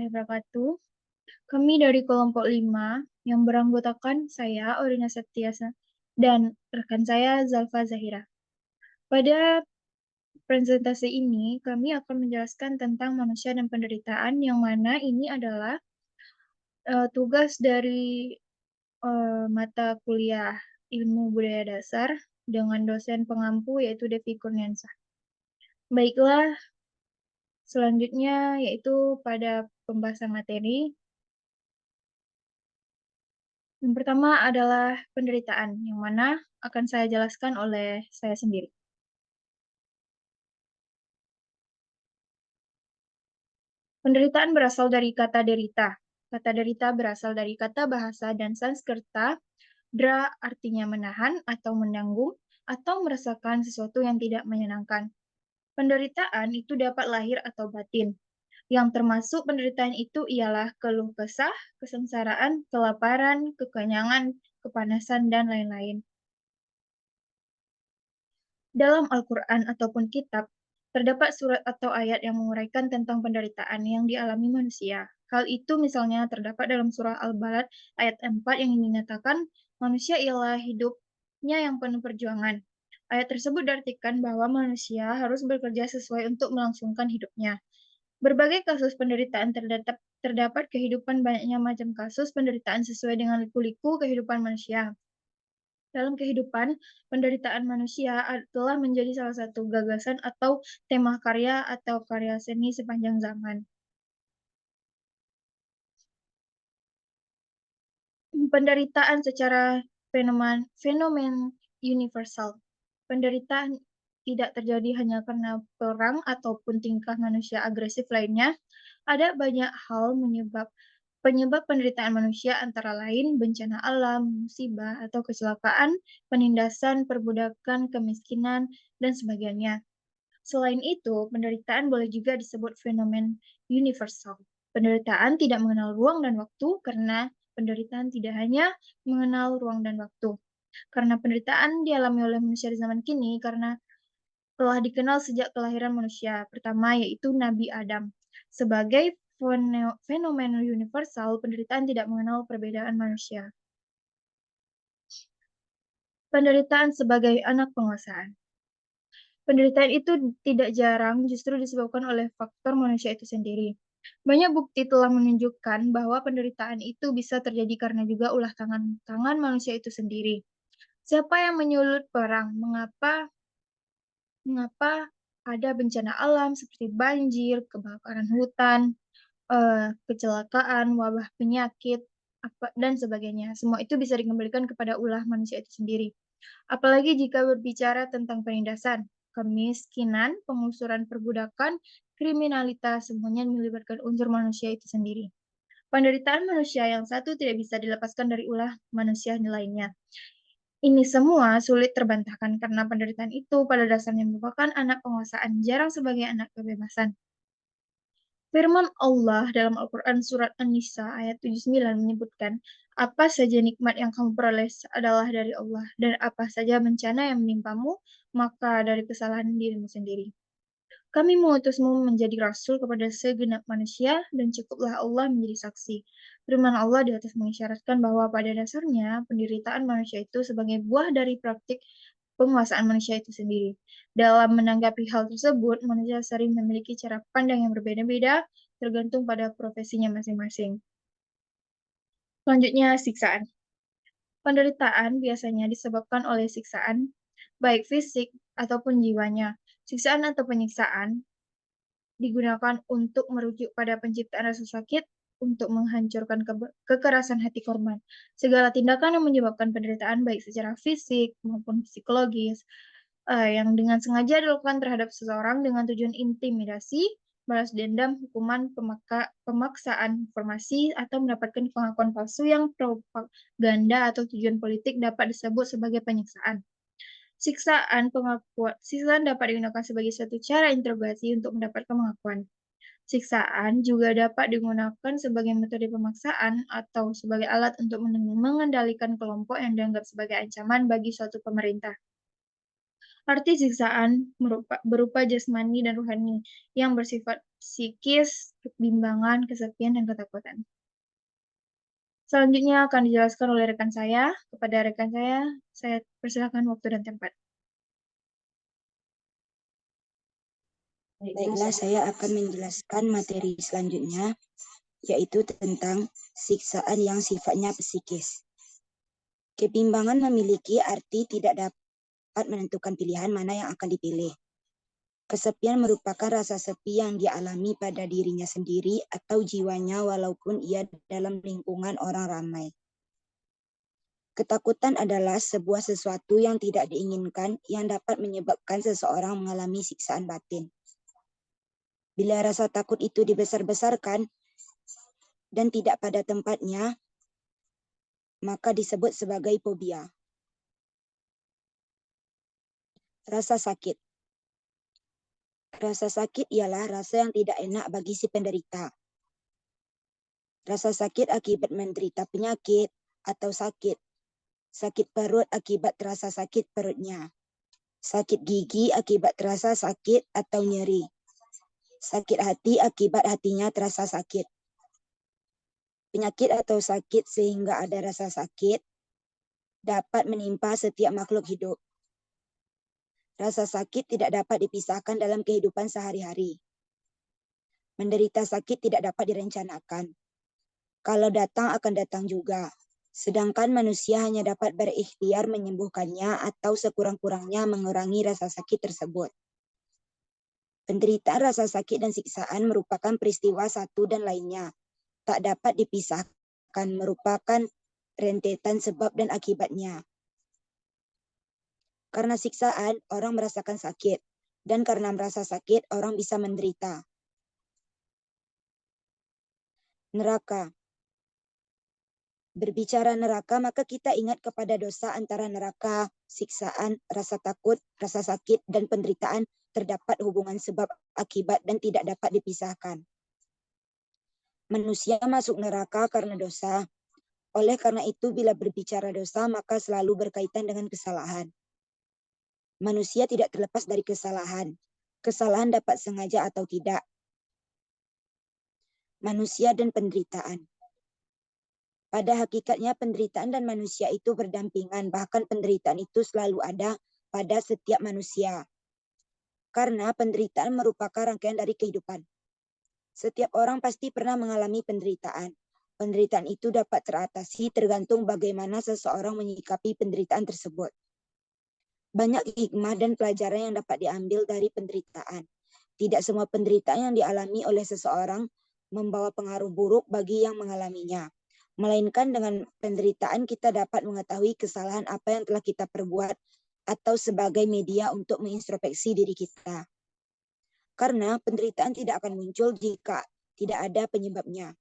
wabarakatuh. Kami dari kelompok 5 yang beranggotakan saya, Orina Septiasa, dan rekan saya, Zalfa Zahira. Pada presentasi ini, kami akan menjelaskan tentang manusia dan penderitaan, yang mana ini adalah tugas dari mata kuliah Ilmu Budaya Dasar dengan dosen pengampu yaitu Devi Kurniansah. Baiklah, selanjutnya yaitu pada pembahasan materi. Yang pertama adalah penderitaan, yang mana akan saya jelaskan oleh saya sendiri. Penderitaan berasal dari kata derita. Kata derita berasal dari kata bahasa dan Sanskerta, dra artinya menahan atau menanggung, atau merasakan sesuatu yang tidak menyenangkan. Penderitaan itu dapat lahir atau batin. Yang termasuk penderitaan itu ialah keluh kesah, kesengsaraan, kelaparan, kekenyangan, kepanasan, dan lain-lain. Dalam Al-Quran ataupun kitab, terdapat surat atau ayat yang menguraikan tentang penderitaan yang dialami manusia. Hal itu misalnya terdapat dalam surah Al-Balad ayat 4 yang dinyatakan manusia ialah hidupnya yang penuh perjuangan. Ayat tersebut diartikan bahwa manusia harus bekerja sesuai untuk melangsungkan hidupnya. Berbagai kasus penderitaan terdapat kehidupan banyaknya macam kasus penderitaan sesuai dengan liku-liku kehidupan manusia. Dalam kehidupan, penderitaan manusia telah menjadi salah satu gagasan atau tema karya atau karya seni sepanjang zaman. Penderitaan secara fenomen universal. Penderitaan tidak terjadi hanya karena perang ataupun tingkah manusia agresif lainnya. Ada banyak hal penyebab penderitaan manusia antara lain bencana alam, musibah atau kecelakaan, penindasan, perbudakan, kemiskinan, dan sebagainya. Selain itu, penderitaan boleh juga disebut fenomen universal. Penderitaan tidak mengenal ruang dan waktu karena penderitaan tidak hanya mengenal ruang dan waktu. Karena penderitaan dialami oleh manusia di zaman kini karena telah dikenal sejak kelahiran manusia pertama yaitu Nabi Adam. Sebagai fenomena universal, penderitaan tidak mengenal perbedaan manusia. Penderitaan sebagai anak penguasaan. Penderitaan itu tidak jarang justru disebabkan oleh faktor manusia itu sendiri. Banyak bukti telah menunjukkan bahwa penderitaan itu bisa terjadi karena juga ulah tangan manusia itu sendiri. Siapa yang menyulut perang? Mengapa ada bencana alam seperti banjir, kebakaran hutan, kecelakaan, wabah penyakit, dan sebagainya. Semua itu bisa dikembalikan kepada ulah manusia itu sendiri. Apalagi jika berbicara tentang penindasan, kemiskinan, pengusuran perbudakan, kriminalitas, semuanya melibatkan unsur manusia itu sendiri. Penderitaan manusia yang satu tidak bisa dilepaskan dari ulah manusia lainnya. Ini semua sulit terbantahkan karena penderitaan itu pada dasarnya merupakan anak penguasaan, jarang sebagai anak kebebasan. Firman Allah dalam Al-Quran Surat An-Nisa ayat 79 menyebutkan, apa saja nikmat yang kamu peroleh adalah dari Allah, dan apa saja bencana yang menimpamu, maka dari kesalahan dirimu sendiri. Kami mengutusmu menjadi rasul kepada segenap manusia, dan cukuplah Allah menjadi saksi. Firman Allah di atas mengisyaratkan bahwa pada dasarnya penderitaan manusia itu sebagai buah dari praktik penguasaan manusia itu sendiri. Dalam menanggapi hal tersebut, manusia sering memiliki cara pandang yang berbeda-beda tergantung pada profesinya masing-masing. Selanjutnya, siksaan. Penderitaan biasanya disebabkan oleh siksaan, baik fisik ataupun jiwanya. Siksaan atau penyiksaan digunakan untuk merujuk pada penciptaan rasa sakit untuk menghancurkan kekerasan hati korban. Segala tindakan yang menyebabkan penderitaan baik secara fisik maupun psikologis yang dengan sengaja dilakukan terhadap seseorang dengan tujuan intimidasi, balas dendam, hukuman, pemaksaan informasi, atau mendapatkan pengakuan palsu yang propaganda atau tujuan politik dapat disebut sebagai penyiksaan. Siksaan dapat digunakan sebagai suatu cara interogasi untuk mendapatkan pengakuan. Siksaan juga dapat digunakan sebagai metode pemaksaan atau sebagai alat untuk mengendalikan kelompok yang dianggap sebagai ancaman bagi suatu pemerintah. Arti siksaan berupa jasmani dan rohani yang bersifat psikis, kebimbangan, kesepian, dan ketakutan. Selanjutnya akan dijelaskan oleh rekan saya. Kepada rekan saya persilakan waktu dan tempat. Baiklah, saya akan menjelaskan materi selanjutnya, yaitu tentang siksaan yang sifatnya psikis. Kebimbangan memiliki arti tidak dapat menentukan pilihan mana yang akan dipilih. Kesepian merupakan rasa sepi yang dialami pada dirinya sendiri atau jiwanya walaupun ia dalam lingkungan orang ramai. Ketakutan adalah sebuah sesuatu yang tidak diinginkan yang dapat menyebabkan seseorang mengalami siksaan batin. Bila rasa takut itu dibesar-besarkan dan tidak pada tempatnya, maka disebut sebagai fobia. Rasa sakit. Rasa sakit ialah rasa yang tidak enak bagi si penderita. Rasa sakit akibat menderita penyakit atau sakit. Sakit perut akibat terasa sakit perutnya. Sakit gigi akibat terasa sakit atau nyeri. Sakit hati akibat hatinya terasa sakit. Penyakit atau sakit sehingga ada rasa sakit dapat menimpa setiap makhluk hidup. Rasa sakit tidak dapat dipisahkan dalam kehidupan sehari-hari. Menderita sakit tidak dapat direncanakan. Kalau datang akan datang juga. Sedangkan manusia hanya dapat berikhtiar menyembuhkannya atau sekurang-kurangnya mengurangi rasa sakit tersebut. Penderitaan rasa sakit dan siksaan merupakan peristiwa satu dan lainnya. Tak dapat dipisahkan, merupakan rentetan sebab dan akibatnya. Karena siksaan, orang merasakan sakit. Dan karena merasa sakit, orang bisa menderita. Neraka. Berbicara neraka, maka kita ingat kepada dosa antara neraka, siksaan, rasa takut, rasa sakit, dan penderitaan terdapat hubungan sebab akibat dan tidak dapat dipisahkan. Manusia masuk neraka karena dosa. Oleh karena itu, bila berbicara dosa, maka selalu berkaitan dengan kesalahan. Manusia tidak terlepas dari kesalahan. Kesalahan dapat sengaja atau tidak. Manusia dan penderitaan. Pada hakikatnya penderitaan dan manusia itu berdampingan, bahkan penderitaan itu selalu ada pada setiap manusia. Karena penderitaan merupakan rangkaian dari kehidupan. Setiap orang pasti pernah mengalami penderitaan. Penderitaan itu dapat teratasi tergantung bagaimana seseorang menyikapi penderitaan tersebut. Banyak hikmah dan pelajaran yang dapat diambil dari penderitaan. Tidak semua penderitaan yang dialami oleh seseorang membawa pengaruh buruk bagi yang mengalaminya. Melainkan dengan penderitaan kita dapat mengetahui kesalahan apa yang telah kita perbuat atau sebagai media untuk mengintrospeksi diri kita. Karena penderitaan tidak akan muncul jika tidak ada penyebabnya.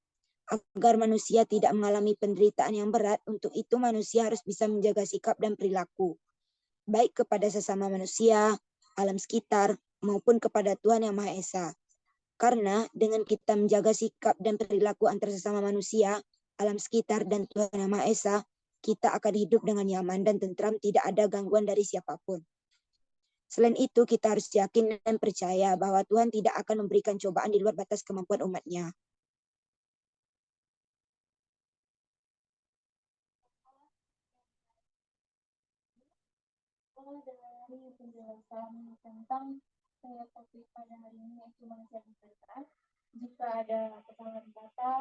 Agar manusia tidak mengalami penderitaan yang berat, untuk itu manusia harus bisa menjaga sikap dan perilaku. Baik kepada sesama manusia, alam sekitar, maupun kepada Tuhan Yang Maha Esa. Karena dengan kita menjaga sikap dan perilaku antar sesama manusia, alam sekitar, dan Tuhan Yang Maha Esa, kita akan hidup dengan nyaman dan tentram, tidak ada gangguan dari siapapun. Selain itu, kita harus yakin dan percaya bahwa Tuhan tidak akan memberikan cobaan di luar batas kemampuan umatnya. Dari penjelasan tentang topik pada hari ini yaitu manusia dan penderitaan. Jika ada kesalahan kata